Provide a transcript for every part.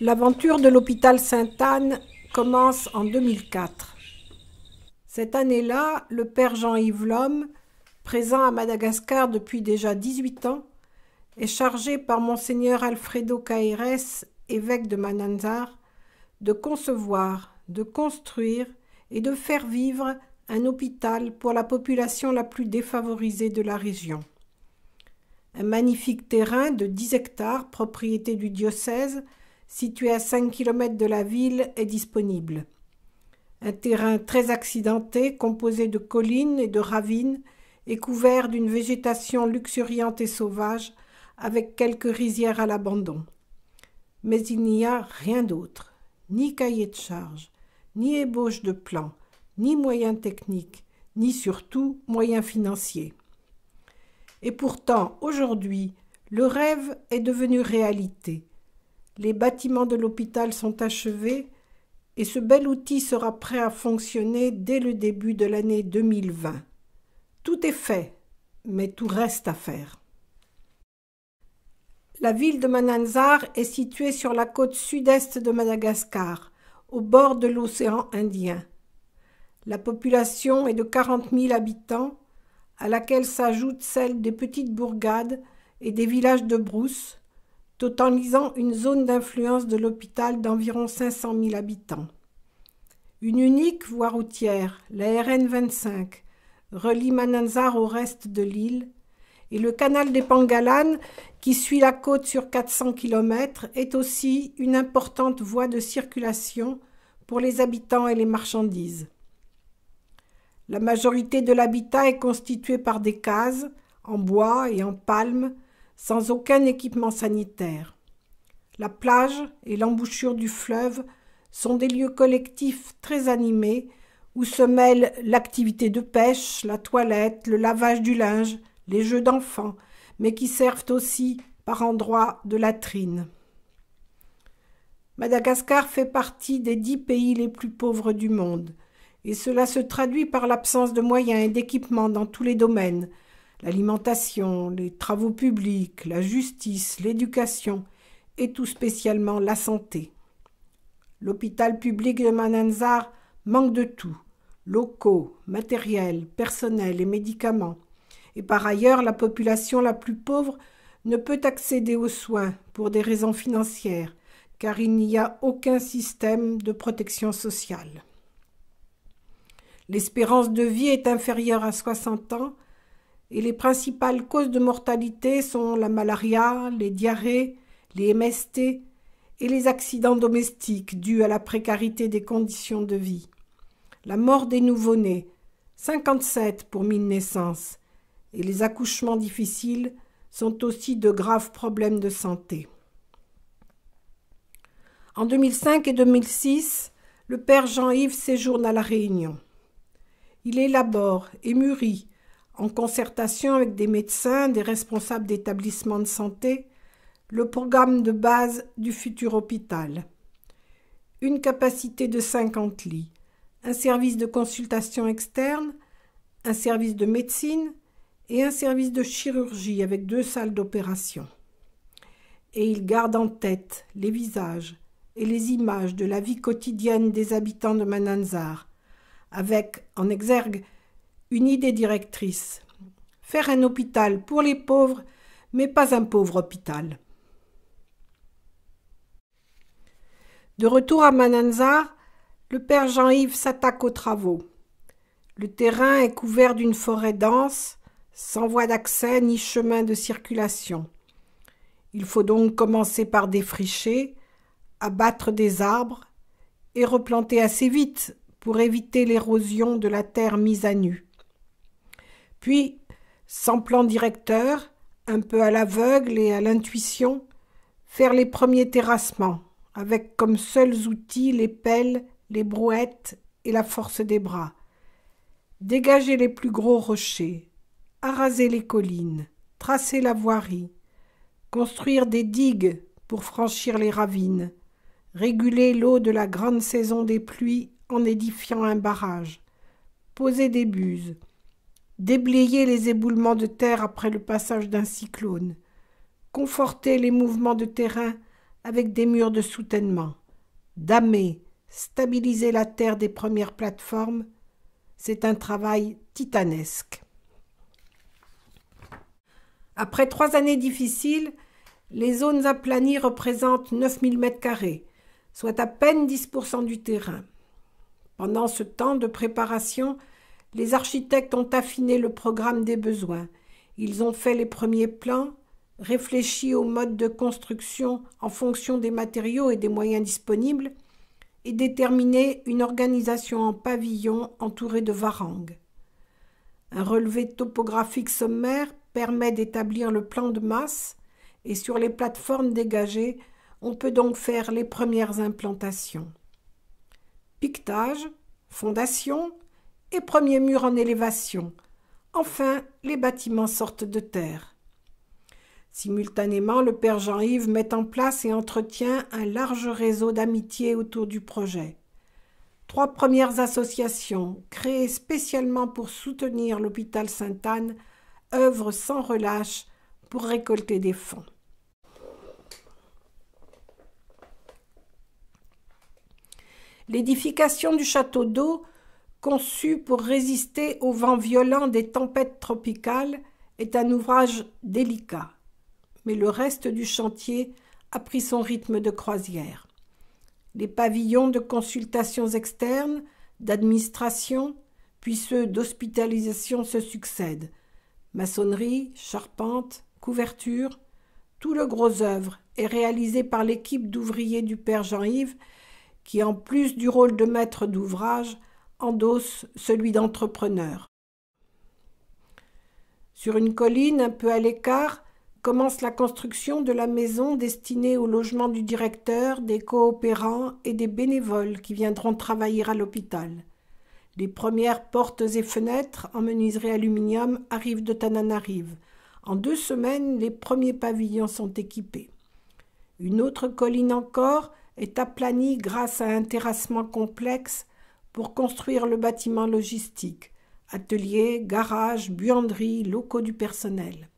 L'aventure de l'hôpital Sainte-Anne commence en 2004. Cette année-là, le père Jean-Yves Lhomme, présent à Madagascar depuis déjà 18 ans, est chargé par monseigneur Alfredo Caires, évêque de Mananzar, de concevoir, de construire et de faire vivre un hôpital pour la population la plus défavorisée de la région. Un magnifique terrain de 10 hectares, propriété du diocèse, situé à 5 km de la ville, est disponible. Un terrain très accidenté, composé de collines et de ravines, et couvert d'une végétation luxuriante et sauvage, avec quelques rizières à l'abandon. Mais il n'y a rien d'autre, ni cahier de charge, ni ébauche de plan, ni moyens techniques, ni surtout moyens financiers. Et pourtant, aujourd'hui, le rêve est devenu réalité. Les bâtiments de l'hôpital sont achevés et ce bel outil sera prêt à fonctionner dès le début de l'année 2020. Tout est fait, mais tout reste à faire. La ville de Mananzar est située sur la côte sud-est de Madagascar, au bord de l'océan Indien. La population est de 40 000 habitants, à laquelle s'ajoute celle des petites bourgades et des villages de brousse, totalisant une zone d'influence de l'hôpital d'environ 500 000 habitants. Une unique voie routière, la RN 25, relie Mananzar au reste de l'île, et le canal des Pangalan, qui suit la côte sur 400 km, est aussi une importante voie de circulation pour les habitants et les marchandises. La majorité de l'habitat est constituée par des cases, en bois et en palme, sans aucun équipement sanitaire. La plage et l'embouchure du fleuve sont des lieux collectifs très animés où se mêlent l'activité de pêche, la toilette, le lavage du linge, les jeux d'enfants, mais qui servent aussi par endroits de latrines. Madagascar fait partie des 10 pays les plus pauvres du monde, et cela se traduit par l'absence de moyens et d'équipements dans tous les domaines, l'alimentation, les travaux publics, la justice, l'éducation et tout spécialement la santé. L'hôpital public de Mananzar manque de tout, locaux, matériel, personnel et médicaments. Et par ailleurs, la population la plus pauvre ne peut accéder aux soins pour des raisons financières, car il n'y a aucun système de protection sociale. L'espérance de vie est inférieure à 60 ans et les principales causes de mortalité sont la malaria, les diarrhées, les MST et les accidents domestiques dus à la précarité des conditions de vie. La mort des nouveau-nés, 57 pour 1000 naissances, et les accouchements difficiles sont aussi de graves problèmes de santé. En 2005 et 2006, le père Jean-Yves séjourne à La Réunion. Il élabore et mûrit, en concertation avec des médecins, des responsables d'établissements de santé, le programme de base du futur hôpital. Une capacité de 50 lits, un service de consultation externe, un service de médecine et un service de chirurgie avec 2 salles d'opération. Et il garde en tête les visages et les images de la vie quotidienne des habitants de Mananzar, avec en exergue une idée directrice, faire un hôpital pour les pauvres, mais pas un pauvre hôpital. De retour à Mananzar, le père Jean-Yves s'attaque aux travaux. Le terrain est couvert d'une forêt dense, sans voie d'accès ni chemin de circulation. Il faut donc commencer par défricher, abattre des arbres et replanter assez vite pour éviter l'érosion de la terre mise à nu. Puis, sans plan directeur, un peu à l'aveugle et à l'intuition, faire les premiers terrassements, avec comme seuls outils les pelles, les brouettes et la force des bras. Dégager les plus gros rochers, araser les collines, tracer la voirie, construire des digues pour franchir les ravines, réguler l'eau de la grande saison des pluies en édifiant un barrage, poser des buses, déblayer les éboulements de terre après le passage d'un cyclone, conforter les mouvements de terrain avec des murs de soutènement. Damer, stabiliser la terre des premières plateformes, c'est un travail titanesque. Après 3 années difficiles, les zones aplanies représentent 9000 m², soit à peine 10% du terrain. Pendant ce temps de préparation, les architectes ont affiné le programme des besoins. Ils ont fait les premiers plans, réfléchi au mode de construction en fonction des matériaux et des moyens disponibles, et déterminé une organisation en pavillon entourée de varangues. Un relevé topographique sommaire permet d'établir le plan de masse, et sur les plateformes dégagées, on peut donc faire les premières implantations. Piquetage, fondation et premiers murs en élévation. Enfin, les bâtiments sortent de terre. Simultanément, le père Jean-Yves met en place et entretient un large réseau d'amitié autour du projet. 3 premières associations, créées spécialement pour soutenir l'hôpital Sainte-Anne, œuvrent sans relâche pour récolter des fonds. L'édification du château d'eau, conçu pour résister aux vents violents des tempêtes tropicales, est un ouvrage délicat. Mais le reste du chantier a pris son rythme de croisière. Les pavillons de consultations externes, d'administration, puis ceux d'hospitalisation se succèdent. Maçonnerie, charpente, couverture, tout le gros œuvre est réalisé par l'équipe d'ouvriers du père Jean-Yves qui, en plus du rôle de maître d'ouvrage, endosse celui d'entrepreneur. Sur une colline un peu à l'écart, commence la construction de la maison destinée au logement du directeur, des coopérants et des bénévoles qui viendront travailler à l'hôpital. Les premières portes et fenêtres en menuiserie aluminium arrivent de Tananarive. En 2 semaines, les premiers pavillons sont équipés. Une autre colline encore est aplanie grâce à un terrassement complexe pour construire le bâtiment logistique, ateliers, garages, buanderies, locaux du personnel.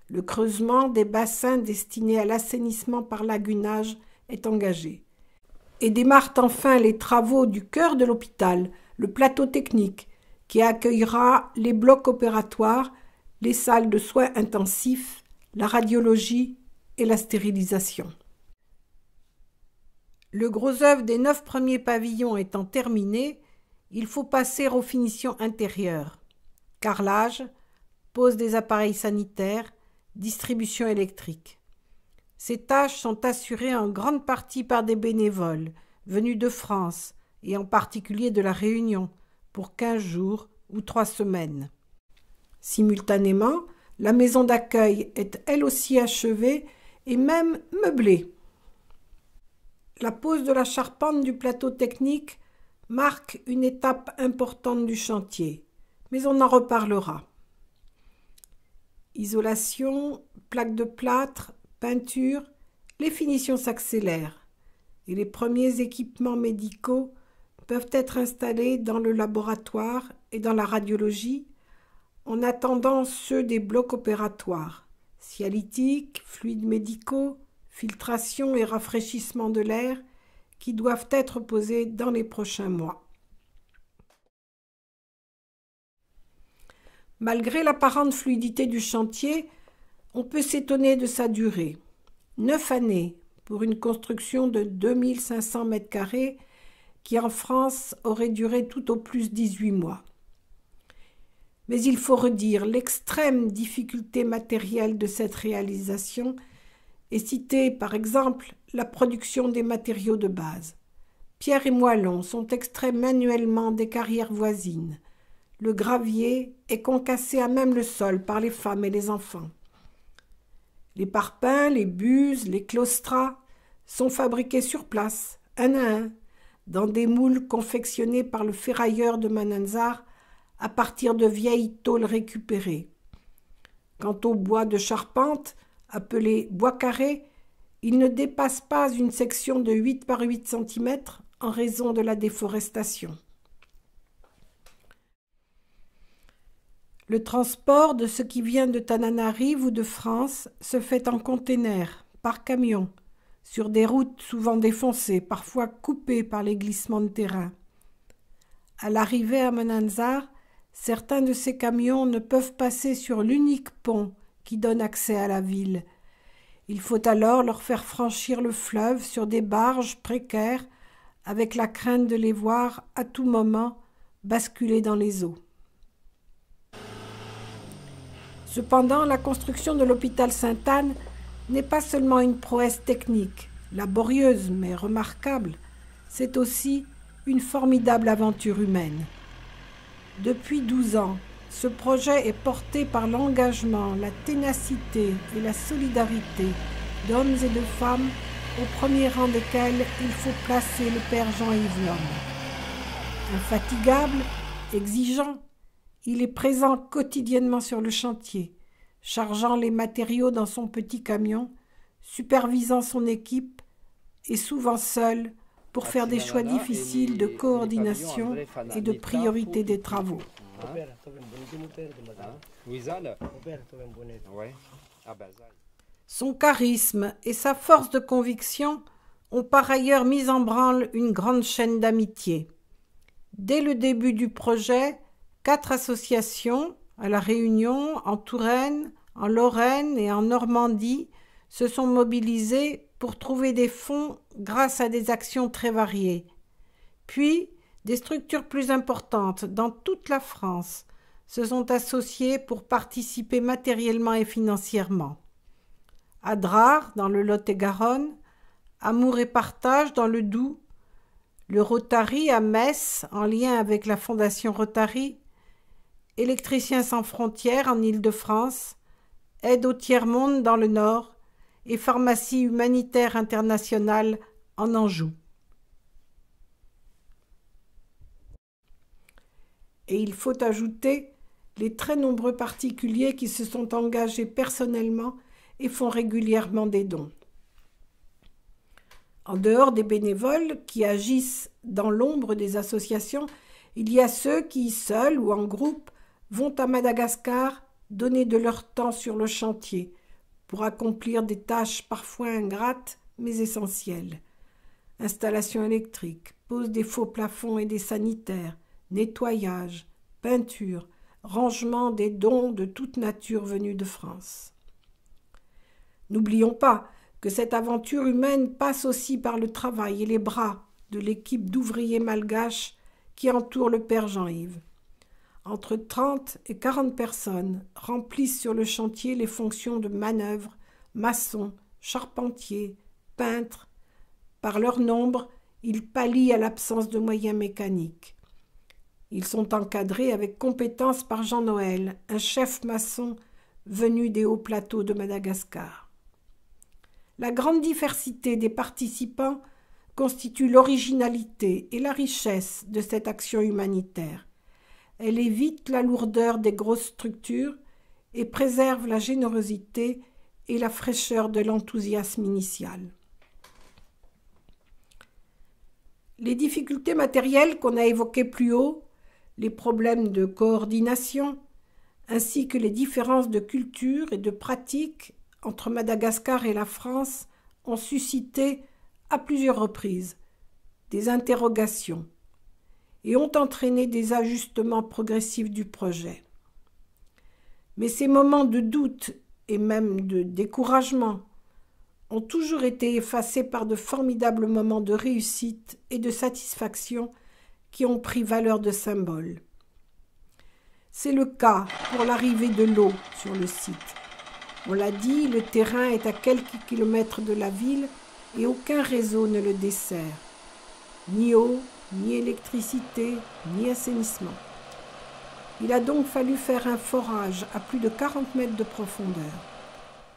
Le creusement des bassins destinés à l'assainissement par lagunage est engagé. Et démarrent enfin les travaux du cœur de l'hôpital, le plateau technique, qui accueillera les blocs opératoires, les salles de soins intensifs, la radiologie et la stérilisation. Le gros œuvre des 9 premiers pavillons étant terminé, il faut passer aux finitions intérieures. Carrelage, pose des appareils sanitaires, distribution électrique. Ces tâches sont assurées en grande partie par des bénévoles venus de France et en particulier de La Réunion pour 15 jours ou 3 semaines. Simultanément, la maison d'accueil est elle aussi achevée et même meublée. La pose de la charpente du plateau technique marque une étape importante du chantier, mais on en reparlera. Isolation, plaques de plâtre, peinture, les finitions s'accélèrent et les premiers équipements médicaux peuvent être installés dans le laboratoire et dans la radiologie en attendant ceux des blocs opératoires, cialytiques, fluides médicaux, filtration et rafraîchissement de l'air qui doivent être posés dans les prochains mois. Malgré l'apparente fluidité du chantier, on peut s'étonner de sa durée. 9 années pour une construction de 2500 m² qui en France aurait duré tout au plus 18 mois. Mais il faut redire l'extrême difficulté matérielle de cette réalisation et citer par exemple la production des matériaux de base. Pierre et moellons sont extraits manuellement des carrières voisines. Le gravier est concassé à même le sol par les femmes et les enfants. Les parpaings, les buses, les claustras sont fabriqués sur place, un à un, dans des moules confectionnés par le ferrailleur de Mananzar à partir de vieilles tôles récupérées. Quant au bois de charpente, appelé bois carré, il ne dépasse pas une section de 8 par 8 cm en raison de la déforestation. Le transport de ce qui vient de Tananarive ou de France se fait en container, par camion, sur des routes souvent défoncées, parfois coupées par les glissements de terrain. À l'arrivée à Monanzar, certains de ces camions ne peuvent passer sur l'unique pont qui donne accès à la ville. Il faut alors leur faire franchir le fleuve sur des barges précaires, avec la crainte de les voir à tout moment basculer dans les eaux. Cependant, la construction de l'hôpital Sainte-Anne n'est pas seulement une prouesse technique, laborieuse mais remarquable, c'est aussi une formidable aventure humaine. Depuis 12 ans, ce projet est porté par l'engagement, la ténacité et la solidarité d'hommes et de femmes, au premier rang desquels il faut placer le père Jean-Yves Lhomme. Infatigable, exigeant, il est présent quotidiennement sur le chantier, chargeant les matériaux dans son petit camion, supervisant son équipe et souvent seul pour faire des choix difficiles de coordination et de priorité des travaux. Son charisme et sa force de conviction ont par ailleurs mis en branle une grande chaîne d'amitié. Dès le début du projet, 4 associations, à La Réunion, en Touraine, en Lorraine et en Normandie, se sont mobilisées pour trouver des fonds grâce à des actions très variées. Puis, des structures plus importantes dans toute la France se sont associées pour participer matériellement et financièrement. Adrar, dans le Lot-et-Garonne, Amour et Partage, dans le Doubs, le Rotary à Metz, en lien avec la Fondation Rotary, Électriciens sans frontières en Île-de-France, Aide au Tiers-Monde dans le Nord et Pharmacie humanitaire internationale en Anjou. Et il faut ajouter les très nombreux particuliers qui se sont engagés personnellement et font régulièrement des dons. En dehors des bénévoles qui agissent dans l'ombre des associations, il y a ceux qui, seuls ou en groupe, vont à Madagascar donner de leur temps sur le chantier pour accomplir des tâches parfois ingrates mais essentielles. Installation électrique, pose des faux plafonds et des sanitaires, nettoyage, peinture, rangement des dons de toute nature venus de France. N'oublions pas que cette aventure humaine passe aussi par le travail et les bras de l'équipe d'ouvriers malgaches qui entoure le père Jean-Yves. Entre 30 et 40 personnes remplissent sur le chantier les fonctions de manœuvre, maçons, charpentiers, peintres. Par leur nombre, ils pallient à l'absence de moyens mécaniques. Ils sont encadrés avec compétence par Jean Noël, un chef maçon venu des hauts plateaux de Madagascar. La grande diversité des participants constitue l'originalité et la richesse de cette action humanitaire. Elle évite la lourdeur des grosses structures et préserve la générosité et la fraîcheur de l'enthousiasme initial. Les difficultés matérielles qu'on a évoquées plus haut, les problèmes de coordination, ainsi que les différences de culture et de pratique entre Madagascar et la France ont suscité à plusieurs reprises des interrogations et ont entraîné des ajustements progressifs du projet. Mais ces moments de doute et même de découragement ont toujours été effacés par de formidables moments de réussite et de satisfaction qui ont pris valeur de symbole. C'est le cas pour l'arrivée de l'eau sur le site. On l'a dit, le terrain est à quelques kilomètres de la ville et aucun réseau ne le dessert. Ni eau, ni électricité, ni assainissement. Il a donc fallu faire un forage à plus de 40 mètres de profondeur,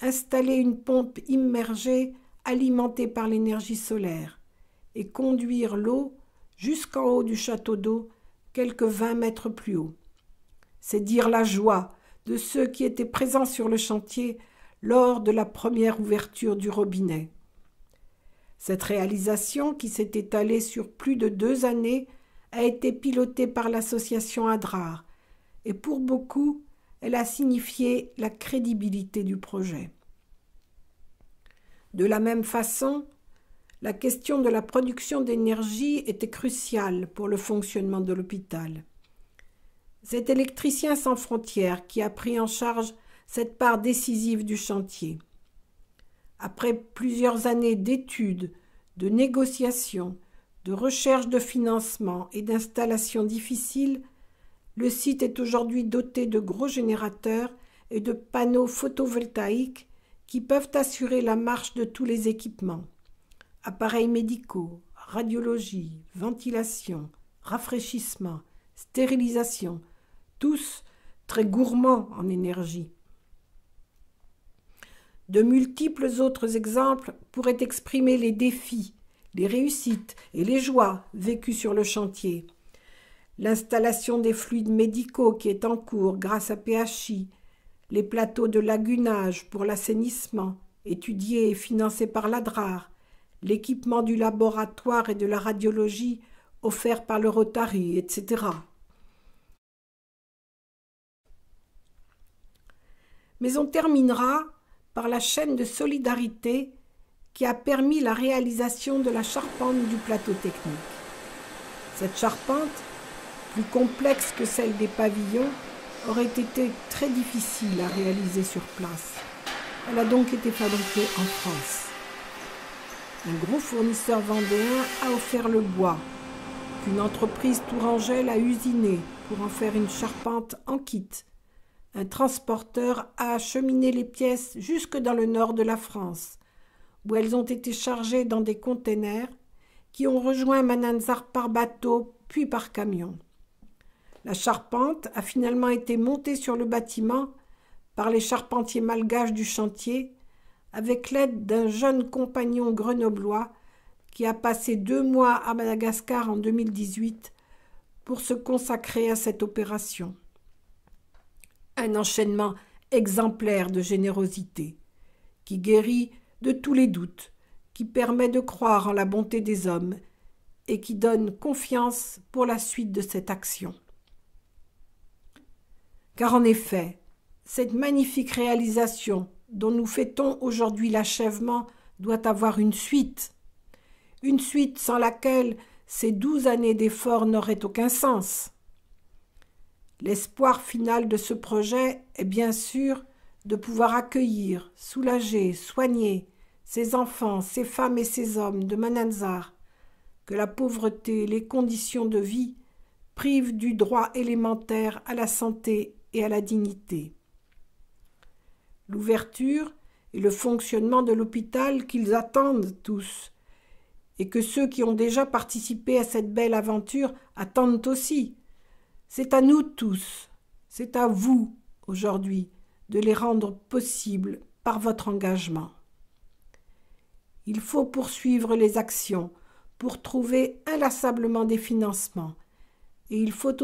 installer une pompe immergée alimentée par l'énergie solaire et conduire l'eau jusqu'en haut du château d'eau, quelques 20 mètres plus haut. C'est dire la joie de ceux qui étaient présents sur le chantier lors de la première ouverture du robinet. Cette réalisation, qui s'est étalée sur plus de 2 années, a été pilotée par l'association Adrar, et pour beaucoup, elle a signifié la crédibilité du projet. De la même façon, la question de la production d'énergie était cruciale pour le fonctionnement de l'hôpital. C'est Électriciens sans frontières qui a pris en charge cette part décisive du chantier. Après plusieurs années d'études, de négociations, de recherche de financement et d'installations difficiles, le site est aujourd'hui doté de gros générateurs et de panneaux photovoltaïques qui peuvent assurer la marche de tous les équipements. Appareils médicaux, radiologie, ventilation, rafraîchissement, stérilisation, tous très gourmands en énergie. De multiples autres exemples pourraient exprimer les défis, les réussites et les joies vécues sur le chantier. L'installation des fluides médicaux qui est en cours grâce à PHI, les plateaux de lagunage pour l'assainissement, étudiés et financés par l'ADRAR, l'équipement du laboratoire et de la radiologie offert par le Rotary, etc. Mais on terminera par la chaîne de solidarité qui a permis la réalisation de la charpente du plateau technique. Cette charpente, plus complexe que celle des pavillons, aurait été très difficile à réaliser sur place. Elle a donc été fabriquée en France. Un gros fournisseur vendéen a offert le bois, qu'une entreprise tourangelle a usiné pour en faire une charpente en kit. Un transporteur a acheminé les pièces jusque dans le nord de la France, où elles ont été chargées dans des containers qui ont rejoint Mananzar par bateau puis par camion. La charpente a finalement été montée sur le bâtiment par les charpentiers malgaches du chantier avec l'aide d'un jeune compagnon grenoblois qui a passé 2 mois à Madagascar en 2018 pour se consacrer à cette opération. Un enchaînement exemplaire de générosité qui guérit de tous les doutes, qui permet de croire en la bonté des hommes et qui donne confiance pour la suite de cette action. Car en effet, cette magnifique réalisation dont nous fêtons aujourd'hui l'achèvement doit avoir une suite sans laquelle ces 12 années d'efforts n'auraient aucun sens. L'espoir final de ce projet est bien sûr de pouvoir accueillir, soulager, soigner ces enfants, ces femmes et ces hommes de Mananzar, que la pauvreté, les conditions de vie privent du droit élémentaire à la santé et à la dignité. L'ouverture et le fonctionnement de l'hôpital qu'ils attendent tous, et que ceux qui ont déjà participé à cette belle aventure attendent aussi. C'est à nous tous, c'est à vous aujourd'hui de les rendre possibles par votre engagement. Il faut poursuivre les actions pour trouver inlassablement des financements et il faut